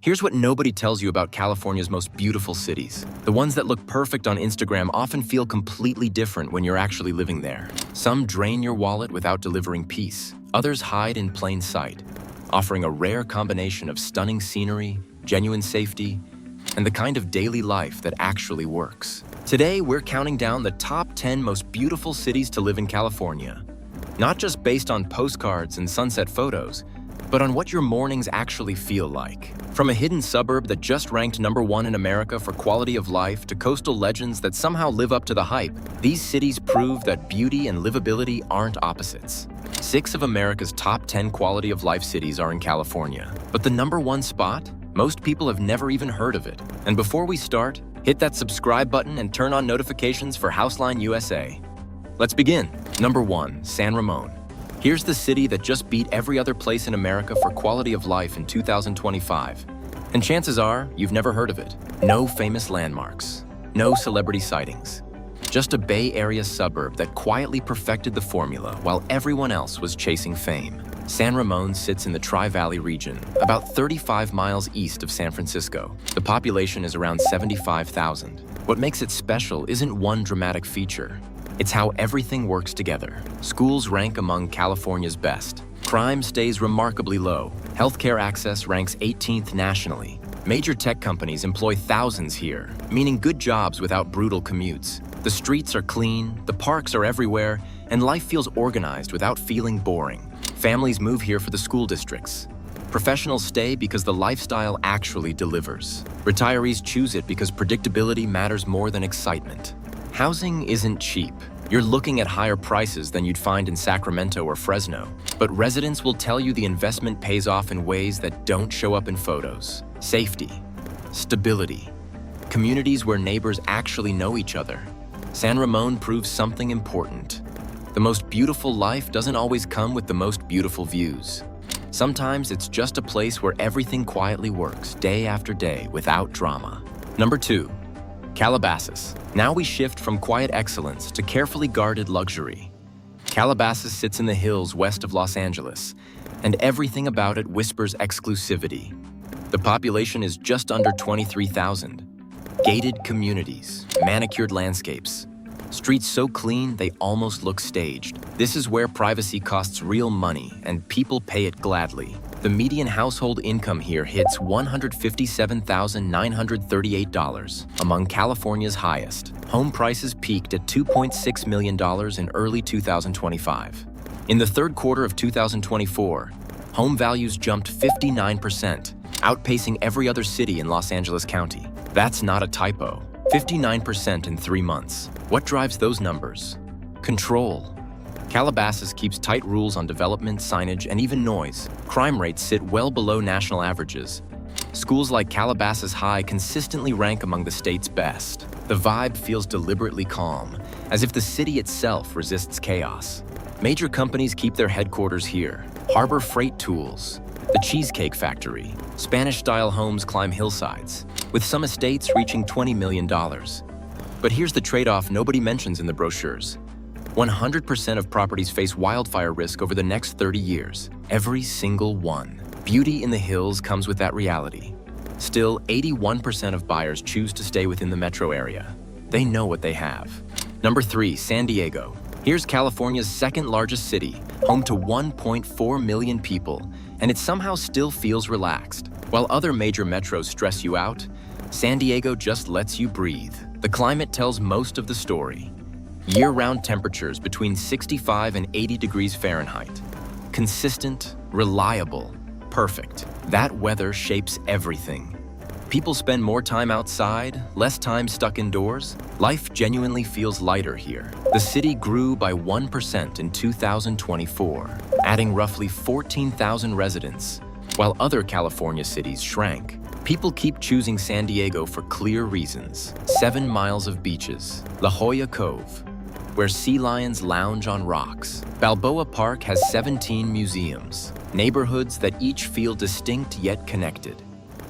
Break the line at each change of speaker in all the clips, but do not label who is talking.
Here's what nobody tells you about California's most beautiful cities. The ones that look perfect on Instagram often feel completely different when you're actually living there. Some drain your wallet without delivering peace. Others hide in plain sight, offering a rare combination of stunning scenery, genuine safety, and the kind of daily life that actually works. Today, we're counting down the top 10 most beautiful cities to live in California. Not just based on postcards and sunset photos, but on what your mornings actually feel like. From a hidden suburb that just ranked #1 in America for quality of life to coastal legends that somehow live up to the hype, these cities prove that beauty and livability aren't opposites. 6 of America's top 10 quality of life cities are in California. But the #1 spot? Most people have never even heard of it. And before we start, hit that subscribe button and turn on notifications for HouseLine USA. Let's begin. #1, San Ramon. Here's the city that just beat every other place in America for quality of life in 2025. And chances are, you've never heard of it. No famous landmarks, no celebrity sightings. Just a Bay Area suburb that quietly perfected the formula while everyone else was chasing fame. San Ramon sits in the Tri-Valley region, about 35 miles east of San Francisco. The population is around 75,000. What makes it special isn't one dramatic feature. It's how everything works together. Schools rank among California's best. Crime stays remarkably low. Healthcare access ranks 18th nationally. Major tech companies employ thousands here, meaning good jobs without brutal commutes. The streets are clean, the parks are everywhere, and life feels organized without feeling boring. Families move here for the school districts. Professionals stay because the lifestyle actually delivers. Retirees choose it because predictability matters more than excitement. Housing isn't cheap. You're looking at higher prices than you'd find in Sacramento or Fresno. But residents will tell you the investment pays off in ways that don't show up in photos. Safety, stability, communities where neighbors actually know each other. San Ramon proves something important. The most beautiful life doesn't always come with the most beautiful views. Sometimes it's just a place where everything quietly works day after day without drama. #2. Calabasas. Now we shift from quiet excellence to carefully guarded luxury. Calabasas sits in the hills west of Los Angeles, and everything about it whispers exclusivity. The population is just under 23,000. Gated communities, manicured landscapes, streets so clean they almost look staged. This is where privacy costs real money, and people pay it gladly. The median household income here hits $157,938, among California's highest. Home prices peaked at $2.6 million in early 2025. In the third quarter of 2024, home values jumped 59%, outpacing every other city in Los Angeles County. That's not a typo. 59% in 3 months. What drives those numbers? Control. Calabasas keeps tight rules on development, signage, and even noise. Crime rates sit well below national averages. Schools like Calabasas High consistently rank among the state's best. The vibe feels deliberately calm, as if the city itself resists chaos. Major companies keep their headquarters here. Harbor Freight Tools, the Cheesecake Factory, Spanish-style homes climb hillsides, with some estates reaching $20 million. But here's the trade-off nobody mentions in the brochures. 100% of properties face wildfire risk over the next 30 years. Every single one. Beauty in the hills comes with that reality. Still, 81% of buyers choose to stay within the metro area. They know what they have. #3, San Diego. Here's California's second largest city, home to 1.4 million people, and it somehow still feels relaxed. While other major metros stress you out, San Diego just lets you breathe. The climate tells most of the story. Year-round temperatures between 65 and 80 degrees Fahrenheit. Consistent, reliable, perfect. That weather shapes everything. People spend more time outside, less time stuck indoors. Life genuinely feels lighter here. The city grew by 1% in 2024, adding roughly 14,000 residents, while other California cities shrank. People keep choosing San Diego for clear reasons. 7 miles of beaches, La Jolla Cove, where sea lions lounge on rocks. Balboa Park has 17 museums, neighborhoods that each feel distinct yet connected.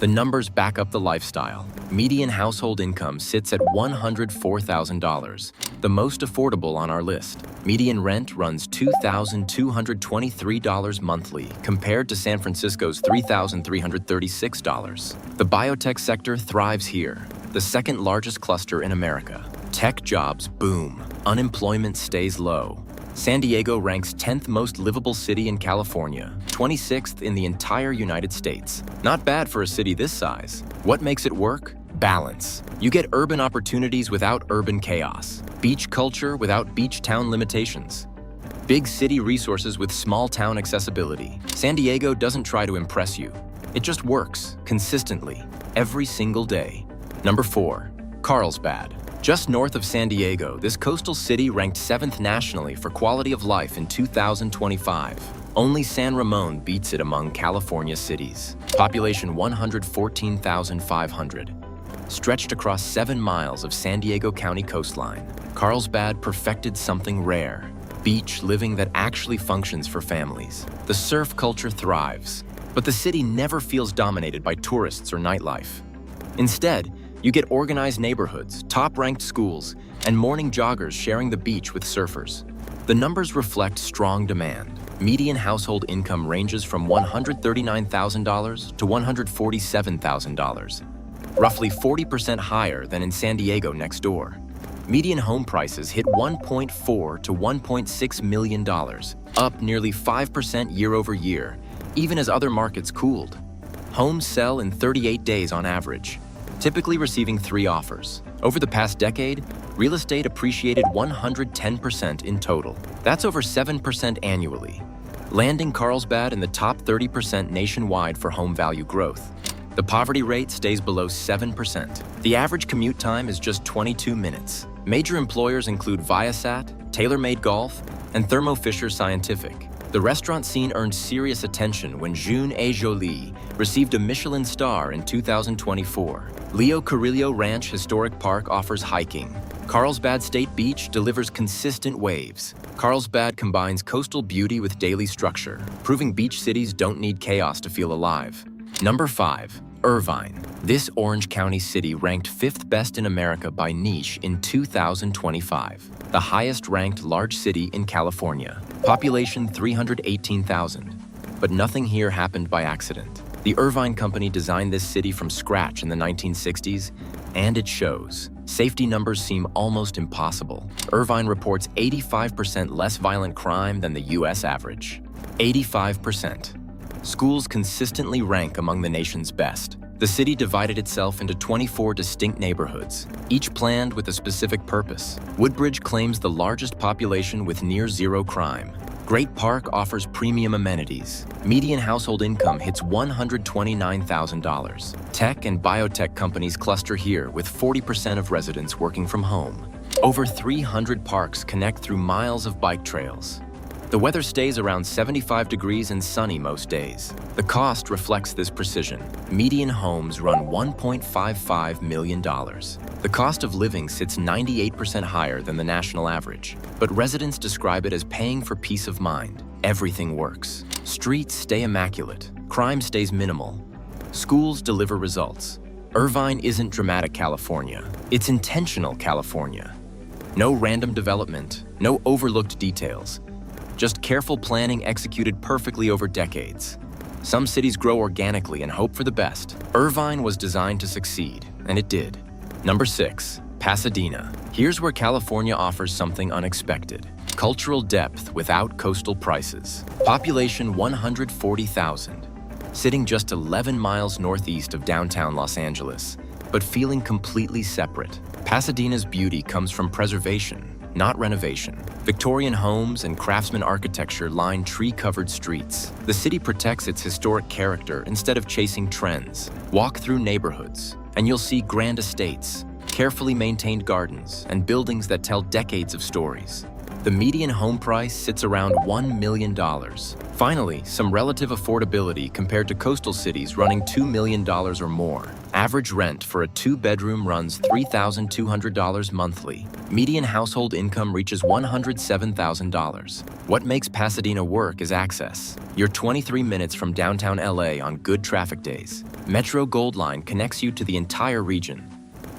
The numbers back up the lifestyle. Median household income sits at $104,000, the most affordable on our list. Median rent runs $2,223 monthly, compared to San Francisco's $3,336. The biotech sector thrives here, the second largest cluster in America. Tech jobs boom. Unemployment stays low. San Diego ranks 10th most livable city in California, 26th in the entire United States. Not bad for a city this size. What makes it work? Balance. You get urban opportunities without urban chaos. Beach culture without beach town limitations. Big city resources with small town accessibility. San Diego doesn't try to impress you. It just works, consistently, every single day. Number 4. Carlsbad. Just north of San Diego, this coastal city ranked 7th nationally for quality of life in 2025. Only San Ramon beats it among California cities. Population 114,500. Stretched across 7 miles of San Diego County coastline, Carlsbad perfected something rare: beach living that actually functions for families. The surf culture thrives, but the city never feels dominated by tourists or nightlife. Instead, you get organized neighborhoods, top-ranked schools, and morning joggers sharing the beach with surfers. The numbers reflect strong demand. Median household income ranges from $139,000 to $147,000, roughly 40% higher than in San Diego next door. Median home prices hit $1.4 to $1.6 million, up nearly 5% year over year, even as other markets cooled. Homes sell in 38 days on average, typically receiving 3 offers. Over the past decade, real estate appreciated 110% in total. That's over 7% annually, landing Carlsbad in the top 30% nationwide for home value growth. The poverty rate stays below 7%. The average commute time is just 22 minutes. Major employers include Viasat, TaylorMade Golf, and Thermo Fisher Scientific. The restaurant scene earned serious attention when Jeune et Jolie received a Michelin star in 2024. Leo Carrillo Ranch Historic Park offers hiking. Carlsbad State Beach delivers consistent waves. Carlsbad combines coastal beauty with daily structure, proving beach cities don't need chaos to feel alive. Number 5. Irvine. This Orange County city ranked 5th best in America by niche in 2025, the highest-ranked large city in California. Population 318,000. But nothing here happened by accident. The Irvine Company designed this city from scratch in the 1960s, and it shows. Safety numbers seem almost impossible. Irvine reports 85% less violent crime than the US average. 85%. Schools consistently rank among the nation's best. The city divided itself into 24 distinct neighborhoods, each planned with a specific purpose. Woodbridge claims the largest population with near-zero crime. Great Park offers premium amenities. Median household income hits $129,000. Tech and biotech companies cluster here, with 40% of residents working from home. Over 300 parks connect through miles of bike trails. The weather stays around 75 degrees and sunny most days. The cost reflects this precision. Median homes run $1.55 million. The cost of living sits 98% higher than the national average, but residents describe it as paying for peace of mind. Everything works. Streets stay immaculate. Crime stays minimal. Schools deliver results. Irvine isn't dramatic California. It's intentional California. No random development, no overlooked details. Just careful planning executed perfectly over decades. Some cities grow organically and hope for the best. Irvine was designed to succeed, and it did. Number 6. Pasadena. Here's where California offers something unexpected. Cultural depth without coastal prices. Population 140,000. Sitting just 11 miles northeast of downtown Los Angeles, but feeling completely separate. Pasadena's beauty comes from preservation, not renovation. Victorian homes and craftsman architecture line tree-covered streets. The city protects its historic character instead of chasing trends. Walk through neighborhoods, and you'll see grand estates, carefully maintained gardens, and buildings that tell decades of stories. The median home price sits around $1 million. Finally, some relative affordability compared to coastal cities running $2 million or more. Average rent for a 2-bedroom runs $3,200 monthly. Median household income reaches $107,000. What makes Pasadena work is access. You're 23 minutes from downtown LA on good traffic days. Metro Gold Line connects you to the entire region.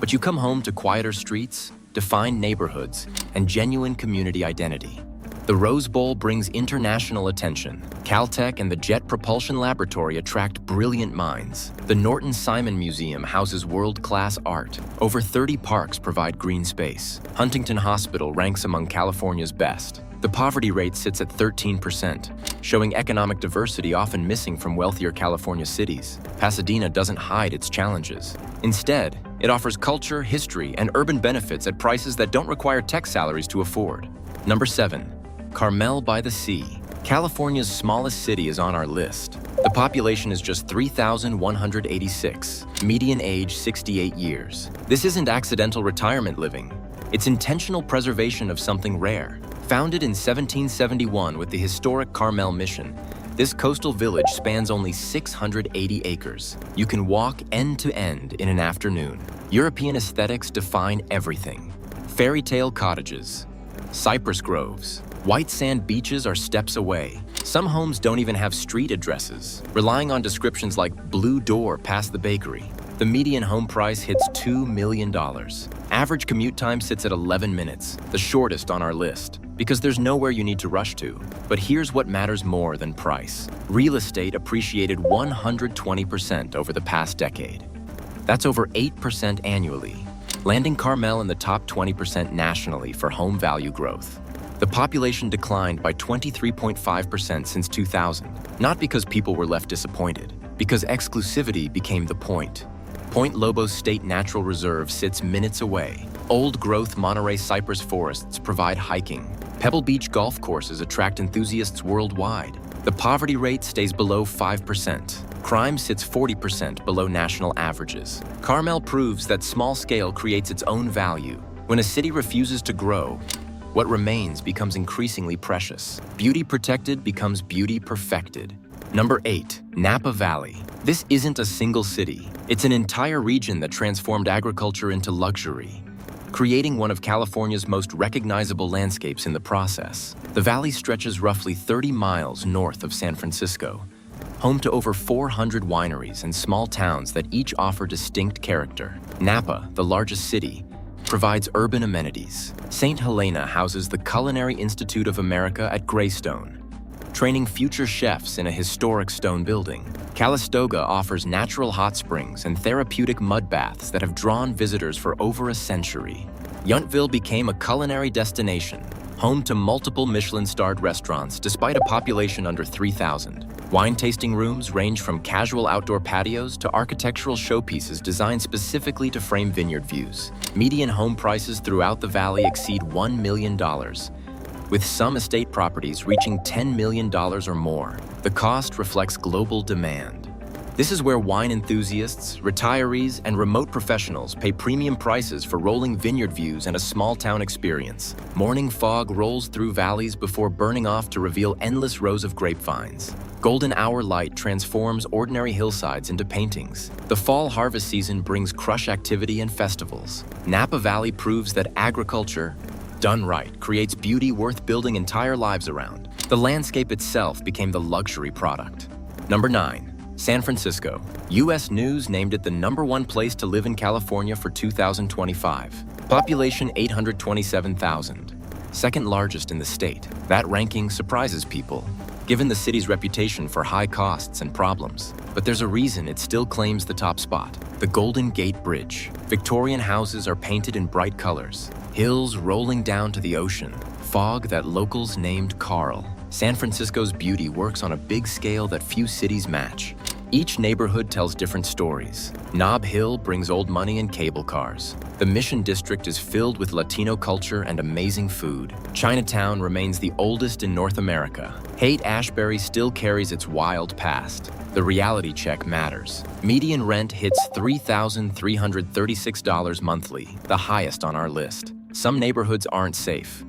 But you come home to quieter streets, defined neighborhoods, and genuine community identity. The Rose Bowl brings international attention. Caltech and the Jet Propulsion Laboratory attract brilliant minds. The Norton Simon Museum houses world-class art. Over 30 parks provide green space. Huntington Hospital ranks among California's best. The poverty rate sits at 13%, showing economic diversity often missing from wealthier California cities. Pasadena doesn't hide its challenges. Instead, it offers culture, history, and urban benefits at prices that don't require tech salaries to afford. Number 7. Carmel-by-the-Sea. California's smallest city is on our list. The population is just 3,186, median age 68 years. This isn't accidental retirement living. It's intentional preservation of something rare. Founded in 1771 with the historic Carmel mission, this coastal village spans only 680 acres. You can walk end to end in an afternoon. European aesthetics define everything. Fairy tale cottages, cypress groves, white sand beaches are steps away. Some homes don't even have street addresses, relying on descriptions like blue door past the bakery. The median home price hits $2 million. Average commute time sits at 11 minutes, the shortest on our list, because there's nowhere you need to rush to. But here's what matters more than price. Real estate appreciated 120% over the past decade. That's over 8% annually, landing Carmel in the top 20% nationally for home value growth. The population declined by 23.5% since 2000, not because people were left disappointed, because exclusivity became the point. Point Lobos State Natural Reserve sits minutes away. Old-growth Monterey cypress forests provide hiking. Pebble Beach golf courses attract enthusiasts worldwide. The poverty rate stays below 5%. Crime sits 40% below national averages. Carmel proves that small scale creates its own value. When a city refuses to grow, what remains becomes increasingly precious. Beauty protected becomes beauty perfected. Number 8. Napa Valley. This isn't a single city. It's an entire region that transformed agriculture into luxury, creating one of California's most recognizable landscapes in the process. The valley stretches roughly 30 miles north of San Francisco, home to over 400 wineries and small towns that each offer distinct character. Napa, the largest city, provides urban amenities. St. Helena houses the Culinary Institute of America at Greystone, training future chefs in a historic stone building. Calistoga offers natural hot springs and therapeutic mud baths that have drawn visitors for over a century. Yountville became a culinary destination, home to multiple Michelin-starred restaurants despite a population under 3,000. Wine tasting rooms range from casual outdoor patios to architectural showpieces designed specifically to frame vineyard views. Median home prices throughout the valley exceed $1 million, with some estate properties reaching $10 million or more. The cost reflects global demand. This is where wine enthusiasts, retirees, and remote professionals pay premium prices for rolling vineyard views and a small-town experience. Morning fog rolls through valleys before burning off to reveal endless rows of grapevines. Golden hour light transforms ordinary hillsides into paintings. The fall harvest season brings crush activity and festivals. Napa Valley proves that agriculture, done right, creates beauty worth building entire lives around. The landscape itself became the luxury product. Number 9. San Francisco. U.S. News named it the #1 place to live in California for 2025. Population 827,000. Second largest in the state. That ranking surprises people, given the city's reputation for high costs and problems. But there's a reason it still claims the top spot. The Golden Gate Bridge. Victorian houses are painted in bright colors. Hills rolling down to the ocean. Fog that locals named Carl. San Francisco's beauty works on a big scale that few cities match. Each neighborhood tells different stories. Nob Hill brings old money and cable cars. The Mission District is filled with Latino culture and amazing food. Chinatown remains the oldest in North America. Haight-Ashbury still carries its wild past. The reality check matters. Median rent hits $3,336 monthly, the highest on our list. Some neighborhoods aren't safe.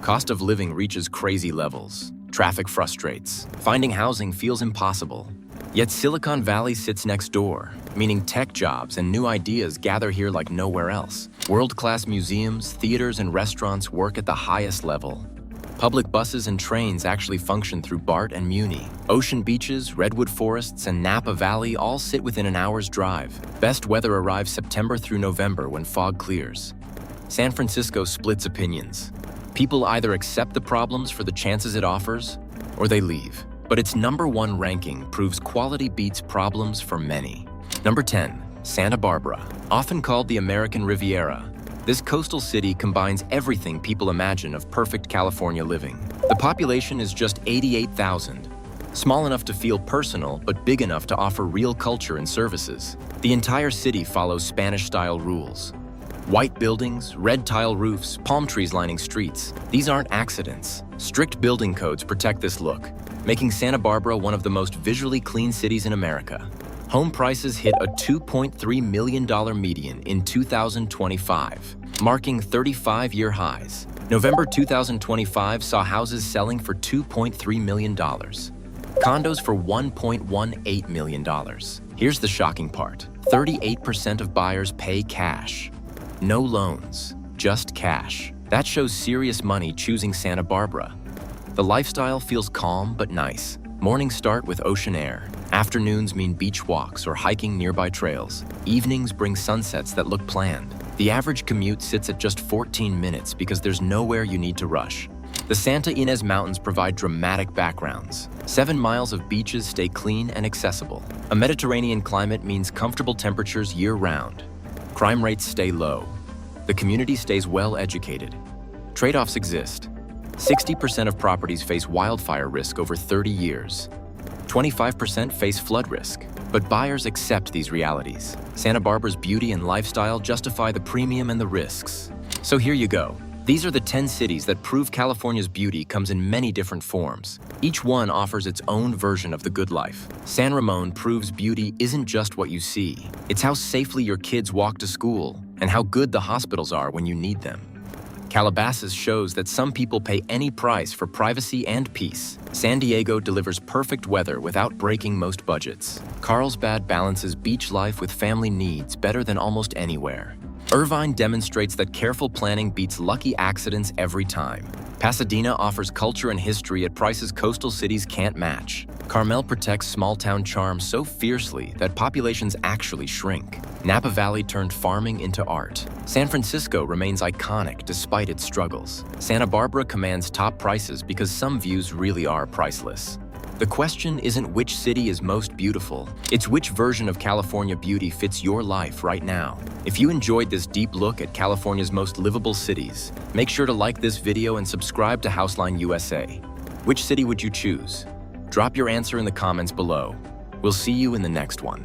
Cost of living reaches crazy levels. Traffic frustrates. Finding housing feels impossible. Yet Silicon Valley sits next door, meaning tech jobs and new ideas gather here like nowhere else. World-class museums, theaters, and restaurants work at the highest level. Public buses and trains actually function through BART and Muni. Ocean beaches, redwood forests, and Napa Valley all sit within an hour's drive. Best weather arrives September through November when fog clears. San Francisco splits opinions. People either accept the problems for the chances it offers, or they leave. But its #1 ranking proves quality beats problems for many. Number 10, Santa Barbara. Often called the American Riviera, this coastal city combines everything people imagine of perfect California living. The population is just 88,000, small enough to feel personal but big enough to offer real culture and services. The entire city follows Spanish-style rules. White buildings, red tile roofs, palm trees lining streets. These aren't accidents. Strict building codes protect this look, making Santa Barbara one of the most visually clean cities in America. Home prices hit a $2.3 million median in 2025, marking 35-year highs. November 2025 saw houses selling for $2.3 million, condos for $1.18 million. Here's the shocking part. 38% of buyers pay cash. No loans, just cash. That shows serious money choosing Santa Barbara. The lifestyle feels calm but nice. Mornings start with ocean air. Afternoons mean beach walks or hiking nearby trails. Evenings bring sunsets that look planned. The average commute sits at just 14 minutes because there's nowhere you need to rush. The Santa Ynez Mountains provide dramatic backgrounds. 7 miles of beaches stay clean and accessible. A Mediterranean climate means comfortable temperatures year-round. Crime rates stay low. The community stays well educated. Trade-offs exist. 60% of properties face wildfire risk over 30 years. 25% face flood risk, but buyers accept these realities. Santa Barbara's beauty and lifestyle justify the premium and the risks. So here you go. These are the 10 cities that prove California's beauty comes in many different forms. Each one offers its own version of the good life. San Ramon proves beauty isn't just what you see. It's how safely your kids walk to school and how good the hospitals are when you need them. Calabasas shows that some people pay any price for privacy and peace. San Diego delivers perfect weather without breaking most budgets. Carlsbad balances beach life with family needs better than almost anywhere. Irvine demonstrates that careful planning beats lucky accidents every time. Pasadena offers culture and history at prices coastal cities can't match. Carmel protects small-town charm so fiercely that populations actually shrink. Napa Valley turned farming into art. San Francisco remains iconic despite its struggles. Santa Barbara commands top prices because some views really are priceless. The question isn't which city is most beautiful, it's which version of California beauty fits your life right now. If you enjoyed this deep look at California's most livable cities, make sure to like this video and subscribe to HouseLine USA. Which city would you choose? Drop your answer in the comments below. We'll see you in the next one.